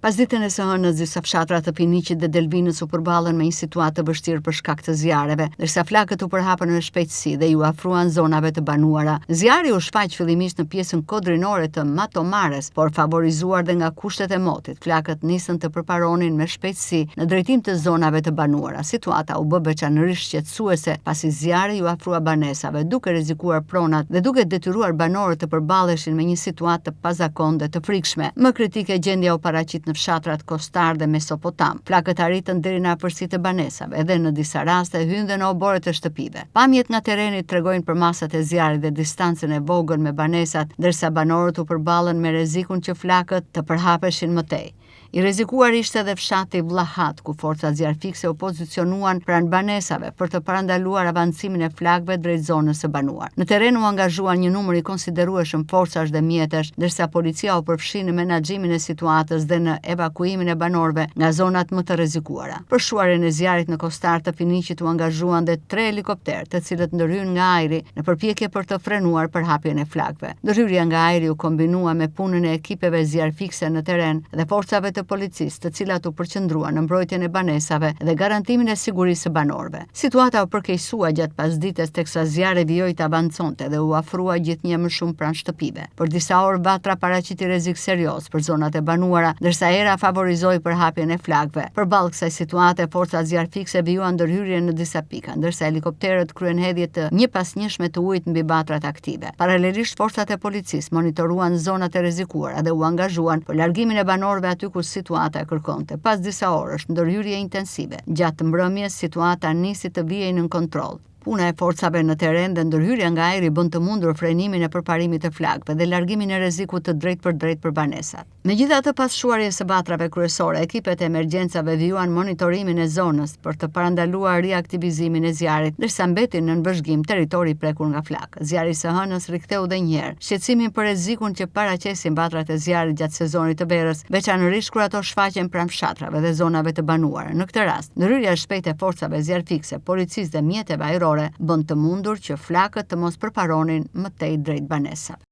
Pasditën e së hënës, disa fshatra të Piniqit dhe Delvinës u përballen me një situatë të vështirë për shkak të zjarreve, ndërsa flakët u përhapën me shpejtësi dhe ju afruan zonave të banuara. Zjarri u shfaq fillimisht në pjesën kodrinore të Matomares, por favorizuar dhe nga kushtet e motit, flakët nisën të përparonin me shpejtësi në drejtim të zonave të banuara. Situata u bë veçanërisht shqetësuese pasi zjarri ju afrua banesave, duke rrezikuar pronat dhe duke detyruar banorët të përballeshin me një situatë të pazakonte të frikshme. Më kritike gjendja u paraqit në fshatrat Kostar dhe Mesopotam. Flakët arritën deri në afërsitë të banesave dhe në disa raste hynë dhe në oborret e shtëpive. Pamjet nga tereni tregojnë për masat e zjarrit dhe distancën e vogël me banesat, ndërsa banorët u përballen me rrezikun që flakët të përhapeshin më tej. I rrezikuar ishte edhe fshati Vllahat, ku forcat zjarfikse u pozicionuan pranë banesave për të parandaluar avancimin e flakëve drejt zonës së banuar. Në terren u angazhuan një numër i konsiderueshëm forcash dhe mjetesh, ndërsa policia u përfshi në menaxhimin e situatës dhe në evakuimin e banorëve nga zonat më të rrezikuara. Për shuarjen e zjarrit në Kostar të Piniqit u angazhuan dhe 3 helikopterë, të cilët ndërhyn nga ajri në përpjekje për të frenuar përhapjen e flakëve. Ndërhyrja nga ajri u kombinua me punën e ekipeve zjarfikse në terren dhe forcave të policisë, të cilat u përqendruan në mbrojtjen e banesave dhe garantimin e sigurisë së banorëve. Situata u përkeqësua gjatë pasdites teksa zjarri vijoi të avanconte dhe u afrua gjithnjë më shumë pranë shtëpive. Për disa orë vatra paraqiti rrezik serioz për zonat e banuara, ndërsa era favorizoi përhapjen e flakëve. Përballë kësaj situate, forcat zjarfikse vijuan ndërhyrjen në disa pika, ndërsa helikopterët kryen hedhje të njëpasnjëshme të ujit mbi batrat aktive. Paralelisht, forcat e policisë monitoruan zonat e rrezikuara dhe u angazhuan për largimin e banorëve aty ku situata e kërkonte. Pas disa orësh ndërhyrje intensive, gjatë mbrëmjes situata nisi të vijej nën kontroll. Puna e forcave në terren dhe ndërhyrja nga ajri bën të mundur frenimin e përparimit të flakëve dhe largimin e rrezikut të drejt për banesat. Megjithatë, pas shuarjes së batrave kryesore, ekipet e emergjencave vijuan monitorimin e zonës për të parandaluar riaktivizimin e zjarrit, ndërsa mbetin në vëzhgim territori i prekur nga flakë. Zjarri së hënës riktheu edhe një herë shqetësimin për rrezikun që paraqesin batrat e zjarrit gjatë sezonit të verës, veçanërisht kur ato shfaqen pranë fshatrave dhe zonave të banuara. Në këtë rast, ndërhyrja e shpejtë e forcave zjarfikse, policisë dhe mjeteve ajrore bën të mundur që flakët të mos përparonin më tej drejt banesave.